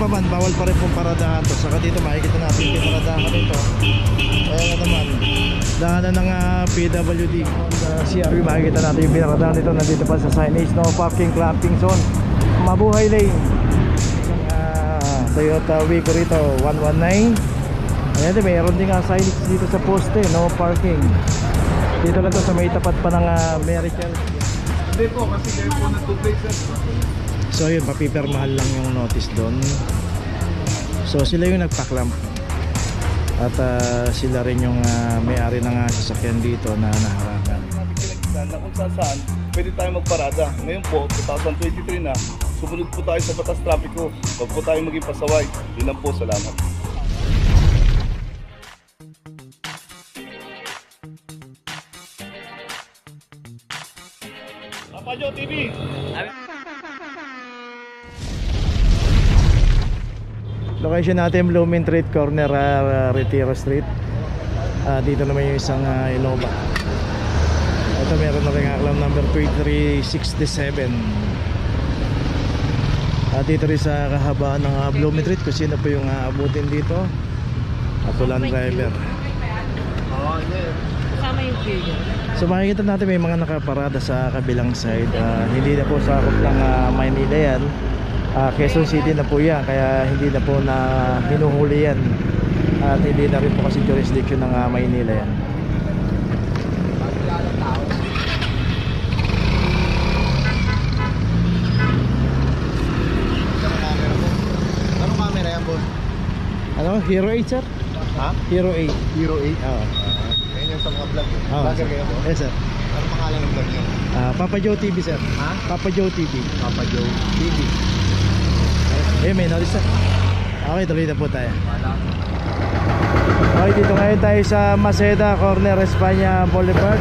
pa man, bawal pa rin pong paradahan to. Saka dito makikita natin yung paradahan dito. Ayan naman, dahanan ng PWD. Sa CRV makikita natin yung paradahan dito. Nandito pa sa signage, no parking, clamping zone, mabuhay lane. Toyota Wico rito 119. Ayan din, mayroon din nga signage dito sa poste, no parking. Dito na to sa may tapat pa ng Mary Chelsea. Hindi po, kasi kayo po nag-2-place sir. So yun, papipirmahan lang yung notice doon. So sila yung nagpa-clamp. At sila rin yung may-ari ng sasakyan dito na naharangan. Na kung saan pwede tayo magparada. Ngayon po, 2023 na, sumunod po tayo sa batas trapiko. Huwag po tayo maging pasaway. Yun lang po, salamat. Papajo TV! Location natin Blooming Street, corner Retiro Street. Dito naman yung isang Innova. Ito meron na rin alarm number 2367. Dito rin sa kahabaan ng Blooming Street kung sino po yung abutin dito. At ulan driver. Kasama yung video. So makikita natin may mga nakaparada sa kabilang side. Hindi na po sakop ng Maynila yan. Quezon City na po yan, kaya hindi na po na hinuhuli yan. At hindi na rin po kasi jurisdiction ng Maynila yan. Anong camera yan, boss? Ano? Hero 8 sir? Ha? Hero 8. Hero 8? Oo. Ayun yung sa mga vlog eh. Oo, Vlogger sir. kayo po? Yes sir. Anong pangalan ng vlog nyo? Papa Joe TV sir. Ha? Papa Joe TV. Papa Joe TV. May notice sir. Okay, tuloy na po tayo. Okay, dito ngayon tayo sa Maceda, corner Espanya Boulevard.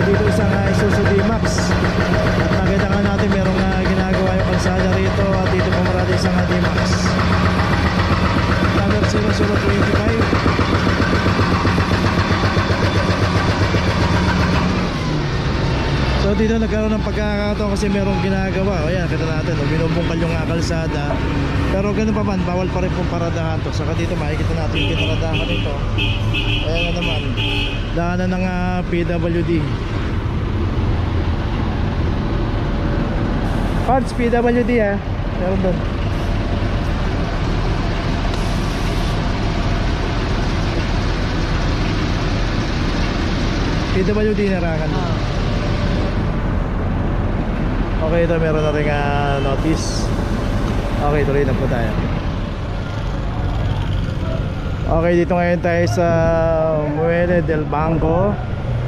Dito isang Isuzu D-Max. At nakita nga natin merong ginagawa yung kalsada rito. At dito pumarada isang D-Max number 0025. So dito nagkaroon ng pagkakataon kasi merong ginagawa. O yan, kita natin, binubungkal yung kalsada. Pero ganun pa man, bawal pa rin pong paradahan to. Saka dito makikita natin yung pinaradahan nito. Ayan na naman, dahanan ng PWD. Parts PWD meron doon. PWD narangan. Okay, ito meron na rin notice. Okay, tuloy na po tayo. Okay, dito ngayon tayo sa Muelle del Banco,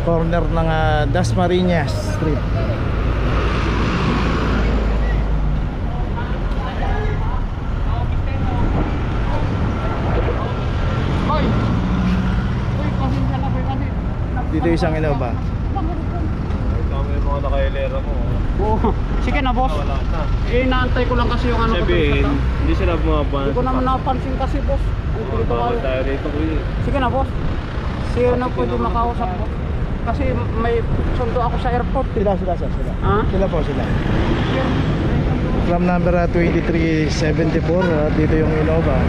corner ng Dasmariñas Street. Dito isang Innova. Ito yung mga nakailera mo. Oo. Sige na, boss. Wala na. Inaantay ko lang kasi yung ano ko. Sabihin, hindi sila bumabana. Hindi ko naman napansin kasi, boss. Ang Bawal tayo rito kuya. Sige na, boss. Sino na pwede makausap, boss? Kasi may sundo ako sa airport. Sila. Ha? Sila po sila. From number 2374, dito yung Innova.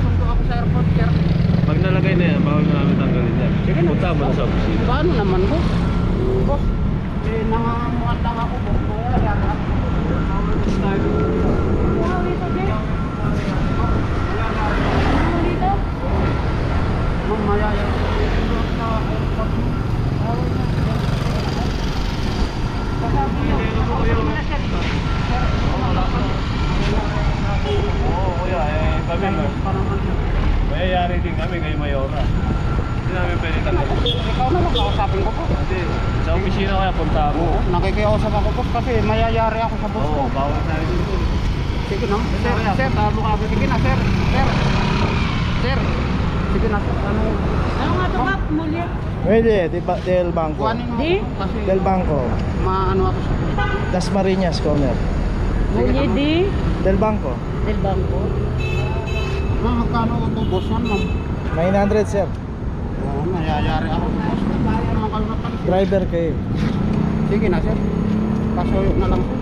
Sundo ako sa airport, sir. Pag nalagay na yan, bawal na namin tanggalin yan. Sige na. Punta mo na sa opisina. Paano naman, boss? Boss, nangangamuhan lang ako, boss. Kaya yan ako. Mamaya yan. Oo kuya, kami mayayari din kami kay Mayora. Hindi namin pwede tanggalin. Ikaw na lang kausapin ko po. Hindi, sa opisina kaya punta mo. Nakikiusap ako po kasi mayayari ako sa boss ko. Oo, bawal tayo dito. Sige na, sir, tabo ka. Sige na, sir. Sige na, ano nga ito ba? Mulya? Pwede, Del Banco. Kuhanin mo. Di? Kasi Del Banco. maano ako sa boss. Dasmariñas corner. Mulya di? Del Banco. Del Banco. Ma'am, magkano ito boss yan, ma'am? 900 sir. Oo, mayayari ako sa boss ko. Bayan naman kayo na pala. Driver kayo. Sige na, sir. Pasuyo na lang, sir.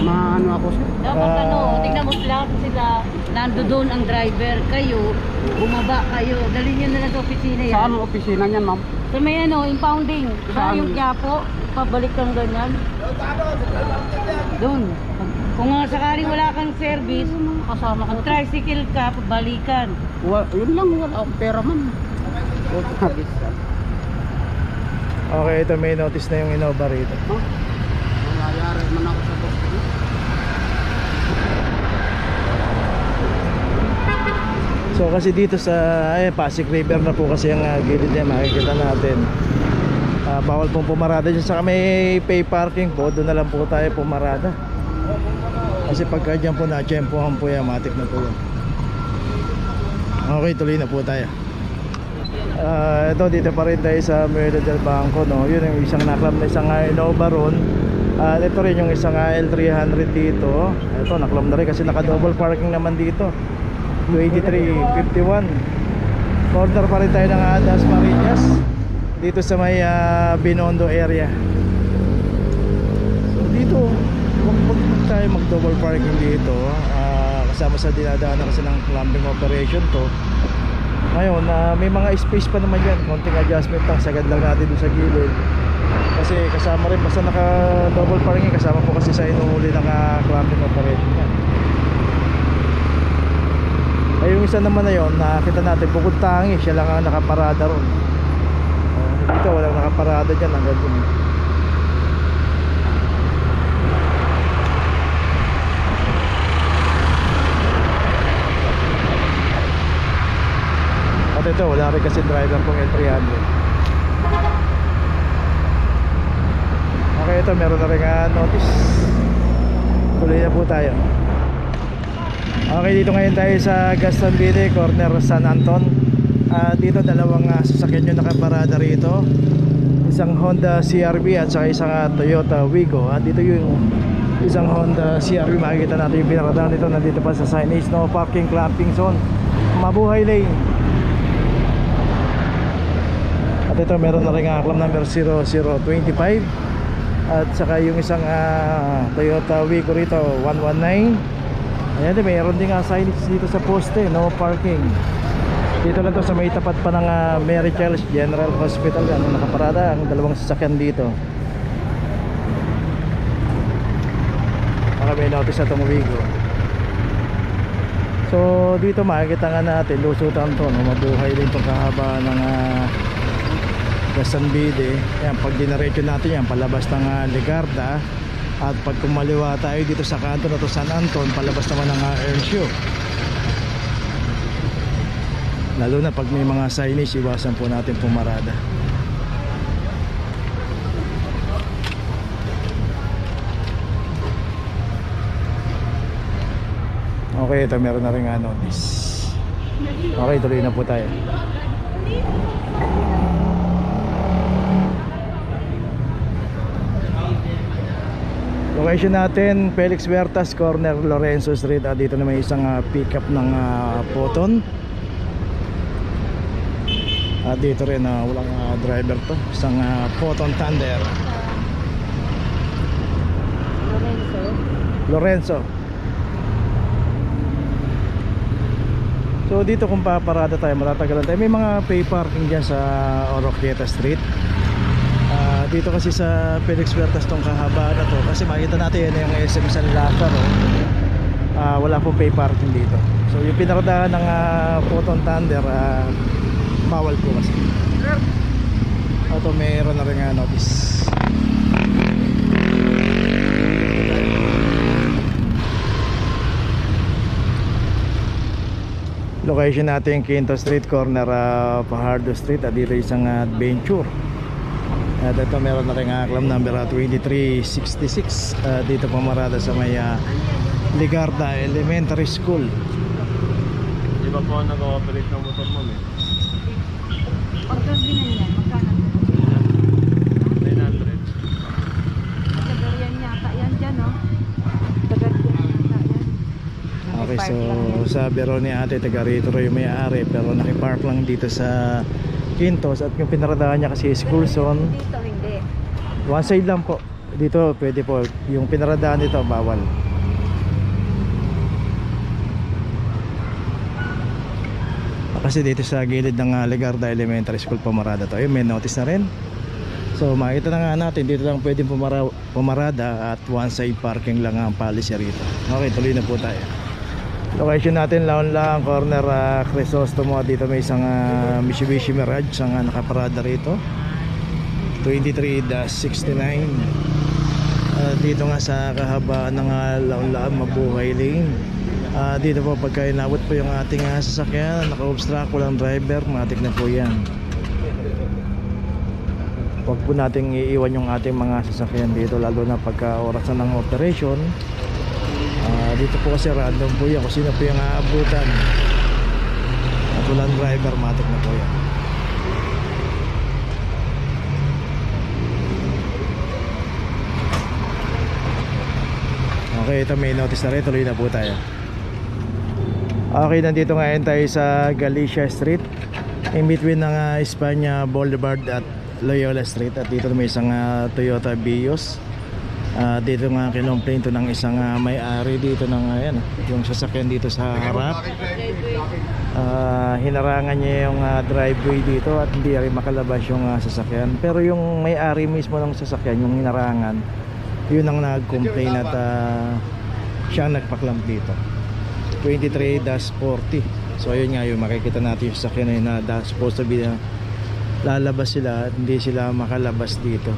maano ako sir. Dapat tingnan mo sila, nando doon ang driver, kayo, bumaba kayo, dalhin nyo na lang sa opisina yan. Saan ang opisina niyan ma'am? Sa may impounding, diba Saan? yung Quiapo, pabalik kang ganyan. Doon. Kung nga sakaling wala kang service, Kasama ka. ang tricycle ka, pabalikan. Yun lang, wala akong pera man. Okay, ito may notice na yung Innova rito. Nangyayari man ako sa boss. So kasi dito sa Pasig River na po kasi ang gilid niya, makikita natin. Bawal pong pumarada dyan. Saka may pay parking po, doon na lang po tayo pumarada. Kasi pagka dyan po na-tsempohan po yan, matik na po yun. Okay, tuloy na po tayo. Ito, dito pa rin tayo sa Merida del Banco, no? Yun yung isang naklam na isang Innova ron. At ito rin yung isang L300 dito. Ito, naklam na rin kasi naka-double parking naman dito. 2351. Corner pa rin tayo ng Das Marinas dito sa may Binondo area. So dito, wag tayo mag-double parking dito. Kasama sa dinadaanan kasi ng clamping operation to. Ngayon, may mga space pa naman yan. Konting adjustment lang, sagad lang natin doon sa gilid. Kasi kasama rin, basta naka double parking, kasama po kasi sa inuhuli ng clamping operation yan. Ay yung isa naman na yun, nakita natin, bukod tangi, siya lang ang nakaparada ron. Dito walang nakaparada dyan hanggang dun. At ito, wala rin kasi driver pong L300. Okay, ito meron na rin notice. Tuloy na po tayo. Okay, dito ngayon tayo sa Gaston Vide, corner San Anton. Dito dalawang sasakyan yung nakaparada rito. Isang Honda CR-V at saka isang Toyota Wigo. Dito yung isang Honda CR-V, makikita natin yung pinaradahan dito. Nandito pa sa signage, no parking clamping zone, Mabuhay Lane. At ito meron na rin ang aklam number 0025. At saka yung isang Toyota Wigo rito 119. Ayan din, mayroon din nga signage dito sa poste, no parking. Dito lang to sa may tapat pa ng Mary Charles General Hospital. Nakaparada ang dalawang sasakyan dito. Baka may notice na itong Wigo. So dito makikita nga natin, lusutan to, no? Mabuhay din itong kahaba ng Gaston Vide. Ayan, pag dinaretso natin yan, palabas ng Legarda. At pag kumaliwa tayo dito sa kanto na to San Anton, palabas naman ng Earnshaw. Lalo na pag may mga signage, iwasan po natin pumarada. Okay, ito meron na rin notice. Okay, tuloy na po tayo. Location natin, Felix Huertas, corner Lorenzo Street. Dito na may isang pickup ng Photon. Dito rin walang driver to, isang Photon Thunder. Lorenzo. So dito kung paparada tayo, matatagalan tayo. May mga pay parking dyan sa Oroquieta Street. Dito kasi sa Felix Huertas tong kahaba na to, kasi makita natin yan yung SM San Lazaro. Wala pong pay parking dito. So yung pinaradahan ng Photon Thunder, bawal po kasi. Ito mayroon na rin notice. Location natin Quinto Street, corner Fajardo Street. Dito isang adventure. At ito meron na rin aklam number 2366. Dito pumarada sa may Legarda Elementary School. Di ba po nag-ooperate ng motor mo Pagka binanyan, magkano? 900. Tagal yan yata yan dyan, no? Tagal yan yata yan. Okay, so sabi ro ni ate, taga rito rin yung may-ari, pero nakipark lang dito sa Quintos. At yung pinaradahan niya kasi school zone, Dito hindi. one side lang po. Dito pwede po, yung pinaradahan dito bawal. Kasi dito sa gilid ng Legarda Elementary School pumarada to. Ayun, may notice na rin. So makikita na nga natin, dito lang pwedeng pumarada at one side parking lang ang policy rito. Okay, tuloy na po tayo. Location natin, Laon lang, corner Crisostomo. Dito may isang Mitsubishi Mirage ang nakaparada rito, 23-69. Dito nga sa kahabaan ng Laon lang, Mabuhay Lane. Dito po pagka inabot po yung ating sasakyan, naka-obstruct, walang driver, matik na po yan. Huwag po nating iiwan yung ating mga sasakyan dito, lalo na pagka orasan ng operation. Dito po kasi random po yan kung sino po yung aabutan at walang driver, matik na po yan. Okay, ito may notice na rin, tuloy na po tayo. Okay, nandito ngayon tayo sa Galicia Street, in between ng Espanya Boulevard at Loyola Street. At dito may isang Toyota Vios. Dito nga kinomplain to ng isang may-ari dito ng yung sasakyan dito sa harap. Hinarangan niya yung driveway dito at hindi rin makalabas yung sasakyan. Pero yung may-ari mismo ng sasakyan, yung hinarangan, yun ang nag-complain at siya ang nagpaklamp dito. 23-40. So ayun nga, yung makikita natin yung sasakyan na supposed to be lalabas sila at hindi sila makalabas dito.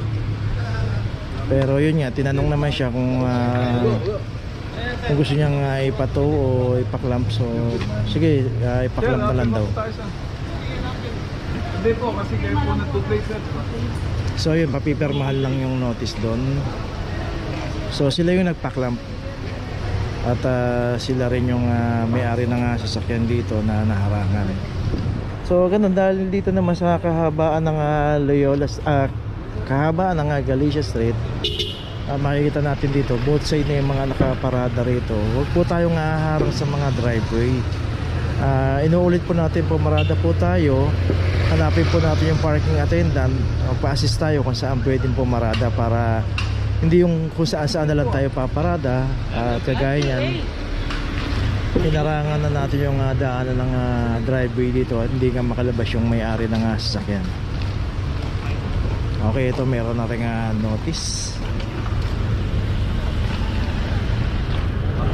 Pero yun nga, tinanong naman siya kung gusto niyang ipato o ipaklamp. So sige, ipaklamp na lang daw. Hindi po, kasi kayo po natutay sir. So yun, papipirmahan lang yung notice doon. So sila yung nagpaklamp. At sila rin yung may-ari ng sasakyan dito na naharangan. So ganun, dahil dito naman sa kahabaan ng Loyola, kahabaan ng Galicia Street, makikita natin dito both side na yung mga nakaparada rito. Huwag po tayong haharang sa mga driveway. Inuulit po natin, pumarada po tayo, hanapin po natin yung parking attendant, pa-assist tayo kung saan pwedeng pumarada, para hindi yung kung saan na lang tayo paparada. Kagaya niyan, hinarangan na natin yung daanan ng driveway dito at hindi nga makalabas yung may-ari ng sasakyan. Okay, ito meron na rin notice.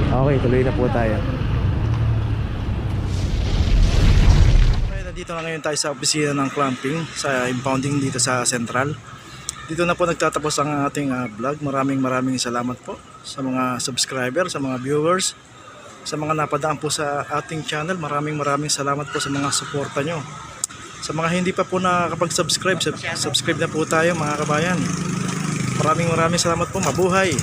Okay, tuloy na po tayo. Okay, nandito na ngayon tayo sa opisina ng clamping, sa impounding dito sa Central. Dito na po nagtatapos ang ating vlog. Maraming salamat po sa mga subscriber, sa mga viewers, sa mga napadaan po sa ating channel. Maraming salamat po sa mga suporta nyo. Sa mga hindi pa po nakakapag-subscribe, subscribe na po tayo mga kabayan. Maraming salamat po. Mabuhay!